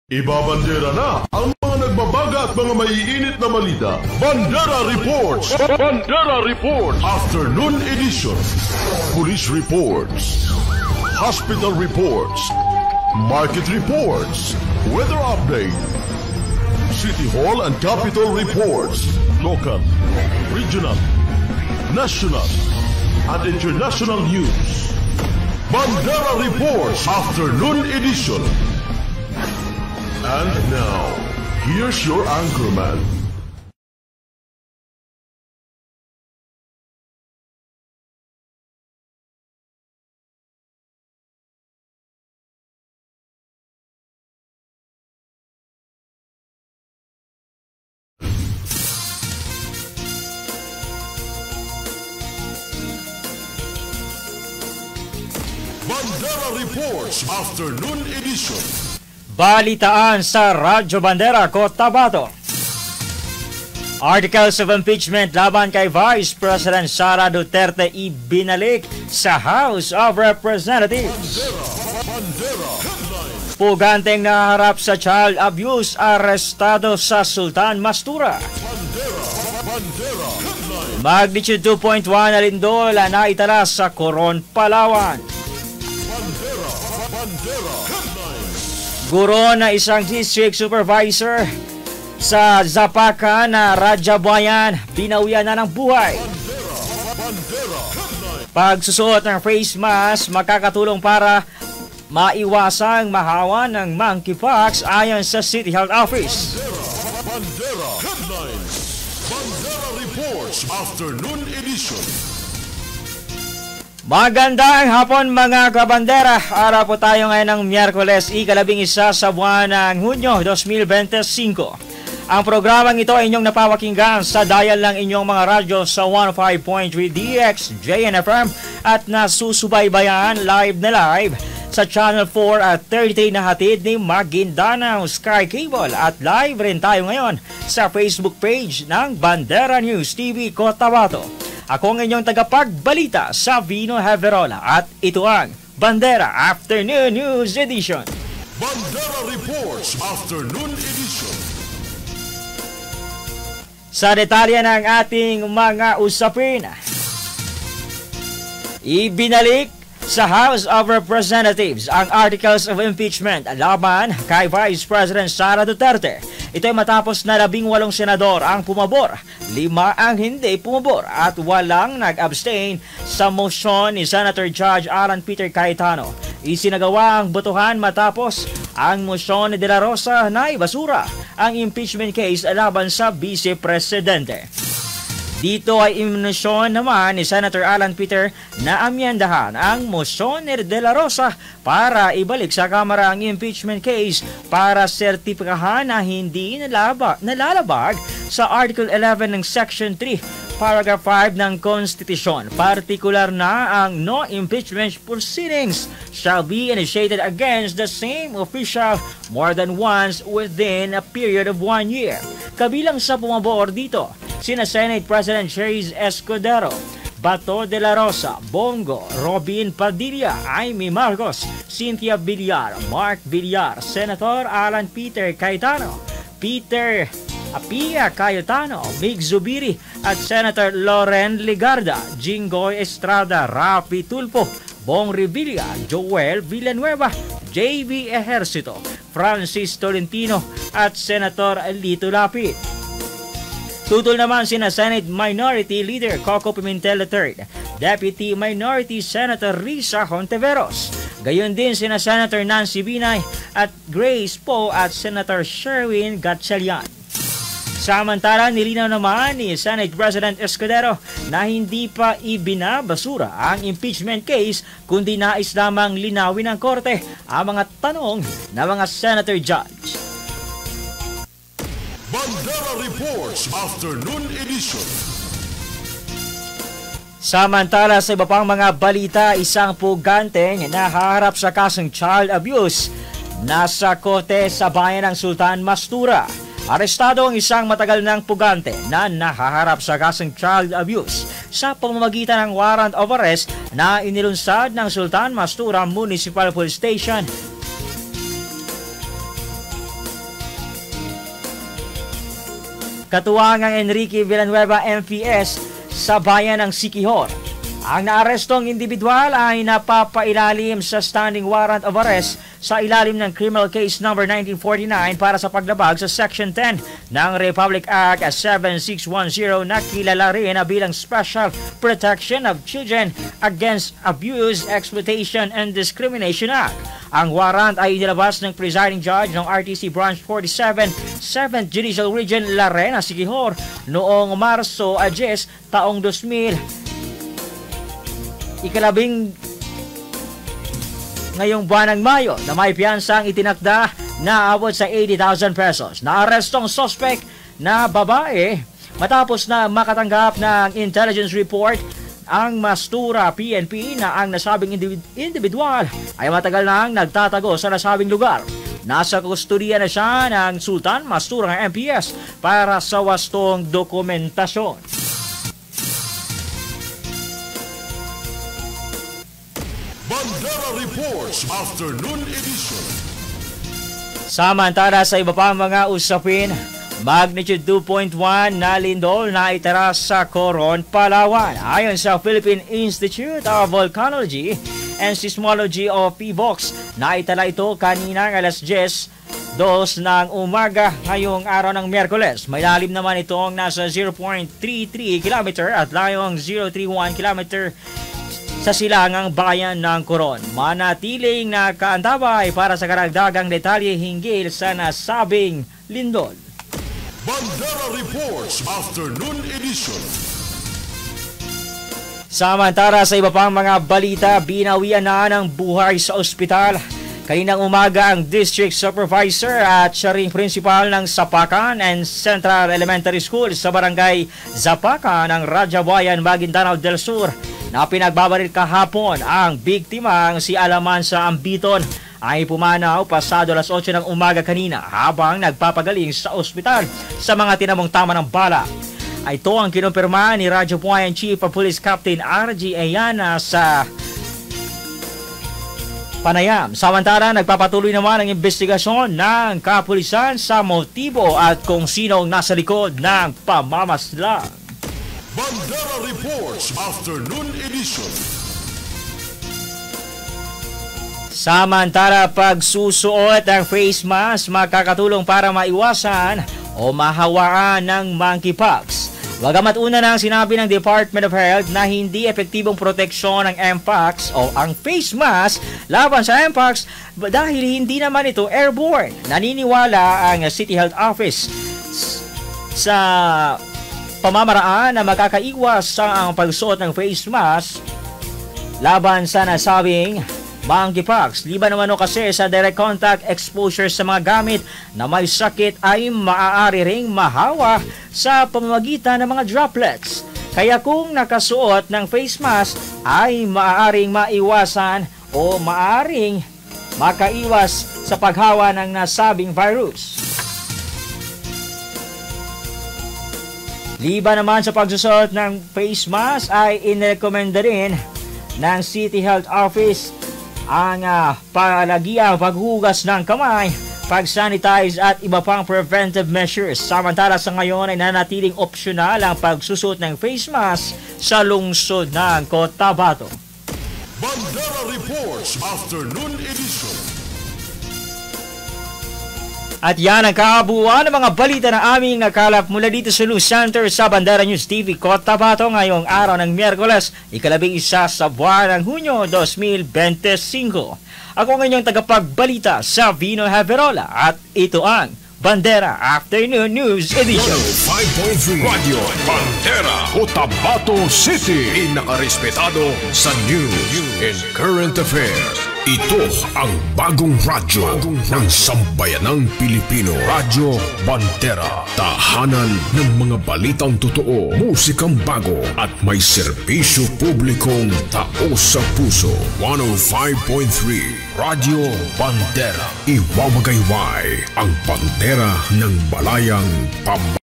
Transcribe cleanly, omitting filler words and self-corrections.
Ibabandera na ang mga nagbabaga at mga maiinit na balita. Bandera Reports! Bandera Reports! Afternoon Edition. Police Reports. Hospital Reports. Market Reports. Weather Update. City Hall and Capitol Reports. Local, regional, national, and international news. Bandera Reports Afternoon Edition. And now, here's your anchorman. Bandera Reports Afternoon Edition. Balitaan sa Radyo Bandera, Cotabato. Articles of impeachment laban kay Vice President Sara Duterte ibinalik sa House of Representatives. Puganteng naharap sa child abuse arestado sa Sultan Mastura. Magnitude 2.1 na lindol na itala sa Coron, Palawan. Guro na isang district supervisor sa Zapaka na Radyabayan, binawian na ng buhay. Pagsusuot ng face mask makakatulong para maiwasang mahawa ng monkeypox ayon sa City Health Office. Bandera Headlines. Bandera Reports Afternoon Edition. Magandang hapon mga kabandera. Araw po tayo ngayon ng Miyerkules, ika-11 sa buwan ng Hunyo 2025. Ang programang ito ay inyong napapakinggan sa dial ng inyong mga radyo sa 105.3 DX, JNFM at nasusubaybayan live na live sa Channel 4 at 30 na hatid ni Maguindanao Sky Cable at live rin tayo ngayon sa Facebook page ng Bandera News TV Cotabato. Ako ang inyong tagapagbalita sa Vino Heverola at ito ang Bandera Afternoon News Edition. Bandera Reports Afternoon Edition. Sa detalye ng ating mga usapin, ibinalik sa House of Representatives ang Articles of Impeachment laban kay Vice President Sara Duterte. Ito ay matapos na 18 senador ang pumabor, 5 ang hindi pumabor at walang nag-abstain sa motion ni Senator Judge Alan Peter Cayetano. Isinagawa ang botohan matapos ang motion ni De La Rosa na ibasura ang impeachment case laban sa Vice Presidente. Dito ay iminusyon naman ni Senator Alan Peter na amyendahan ang motion ni De La Rosa para ibalik sa Kamara ang impeachment case para sertipikahan na hindi nalalabag sa Article 11 ng Section 3, Paragraph 5 ng Konstitusyon. Partikular na ang no impeachment proceedings shall be initiated against the same official more than once within a period of 1 year. Kabilang sa pumabor dito, sina Senate President Chase Escudero, Bato de la Rosa, Bongo, Robin Padilla, Amy Marcos, Cynthia Villar, Mark Villar, Senator Alan Peter Cayetano, Peter Apia Cayetano, Mig Zubiri at Senator Loren Ligarda, Jinggoy Estrada, Rafi Tulfo, Bong Revilla, Joel Villanueva, J.V. Ejercito, Francis Tolentino at Senator Lito Lapid. Tutol naman sina Senate Minority Leader Coco Pimentel III, Deputy Minority Senator Risa Hontiveros, gayon din sina Senator Nancy Binay at Grace Poe at Senator Sherwin Gatchalian. Samantala, nilinaw naman ni Senate President Escudero na hindi pa ibinabasura ang impeachment case kundi nais lamang linawin ng korte ang mga tanong ng mga senator judge. Bandera Reports Afternoon Edition. Samantala sa iba pang mga balita, isang puganteng nahaharap sa kasong child abuse nasa kote sa bayan ng Sultan Mastura. Arestado ang isang matagal ng pugante na nahaharap sa kasong child abuse sa pamamagitan ng warrant of arrest na inilunsad ng Sultan Mastura Municipal Police Station. katuwangang Enrique Villanueva MPS sa bayan ng Siquijor. Ang naarestong individual ay napapailalim sa standing warrant of arrest sa ilalim ng Criminal Case No. 1949 para sa paglabag sa Section 10 ng Republic Act 7610 na kilala rin bilang Special Protection of Children Against Abuse, Exploitation and Discrimination Act. Ang warrant ay inilabas ng presiding judge ng RTC Branch 47, 7th Judicial Region, Larena, Siquijor noong Marso 10 taong 2000. Ngayong buwan ng Mayo na may piyansang itinakda na abot sa 80,000 pesos. Naarestong suspect na babae matapos na makatanggap ng intelligence report ang Mastura PNP na ang nasabing individual ay matagal nang nagtatago sa nasabing lugar. Nasa kustodiya na siya ng Sultan Mastura MPS para sa wastong dokumentasyon. Bandera Reports Afternoon Edition. Samantala sa iba pang mga usapin, magnitude 2.1 na lindol na itaras sa Coron, Palawan. Ayon sa Philippine Institute of Volcanology and Seismology o PVOX, naitala ito kanina ng alas 10:02 ng umaga ngayong araw ng Miyerkules. May lalim naman itong nasa 0.33 km at layong 031 km sa silangang bayan ng Coron. Manatiling nakaantabay para sa karagdagang detalye hinggil sa nasabing lindol. Bandera Reports Afternoon Edition. Samantala sa iba pang mga balita, binawian na ng buhay sa ospital. Kaninang umaga ang District Supervisor at siya ring principal ng Zapacan and Central Elementary School sa barangay Zapacan ng Rajabuayan, Maguindanao del Sur na pinagbabaril kahapon. Ang biktimang si Alamansa Ambiton ay pumanaw pasado alas 8 ng umaga kanina habang nagpapagaling sa ospital sa mga tinamong tama ng bala. Ito ang kinumpirma ni Rajabuayan Chief of Police Captain RG Ayana sa panayam. Samantala, nagpapatuloy naman ang investigasyon ng kapulisan sa motibo at kung sino ang nasa likod ng pamamaslang. Bandera Reports Afternoon Edition. Samantala, pagsusuot ng face mask makakatulong para maiwasan o mahawaan ng monkeypox. Bagamat una nang sinabi ng Department of Health na hindi epektibong proteksyon ng Mpox o ang face mask laban sa Mpox dahil hindi naman ito airborne. Naniniwala ang City Health Office sa pamamaraan na makakaiwas sa ang pagsuot ng face mask laban sa nasabing monkeypox. Liban naman kasi sa direct contact exposure sa mga gamit na may sakit ay maaari ring mahawa sa pamamagitan ng mga droplets. Kaya kung nakasuot ng face mask ay maaaring maiwasan o maaaring makaiwas sa paghawa ng nasabing virus. Liban naman sa pagsusot ng face mask ay inirekomenda rin ng City Health Office ang palagiang paghugas ng kamay, pag-sanitize at iba pang preventive measures. Samantala sa ngayon ay nanatiling opsyonal ang pagsusot ng face mask sa lungsod ng Cotabato. Bandera Reports Afternoon Edition. At yan ang kaabuuan ng mga balita na aming nakalap mula dito sa News Center sa Bandera News TV Cotabato ngayong araw ng Miyerkules, ika-11 sa buwan ng Hunyo 2025. Ako ang inyong tagapagbalita sa Vino Haverola at ito ang Bandera Afternoon News Edition. 5.3 Radio Bandera Cotabato City. Inakarespetado sa news and current affairs. Ito ang bagong radyo ng sambayanang Pilipino. Radyo Bandera. Tahanan ng mga balitang totoo, musikang bago at may serbisyo publikong taos sa puso. 105.3 Radyo Bandera. Iwawagayway ang bandera ng balayang pamamayan.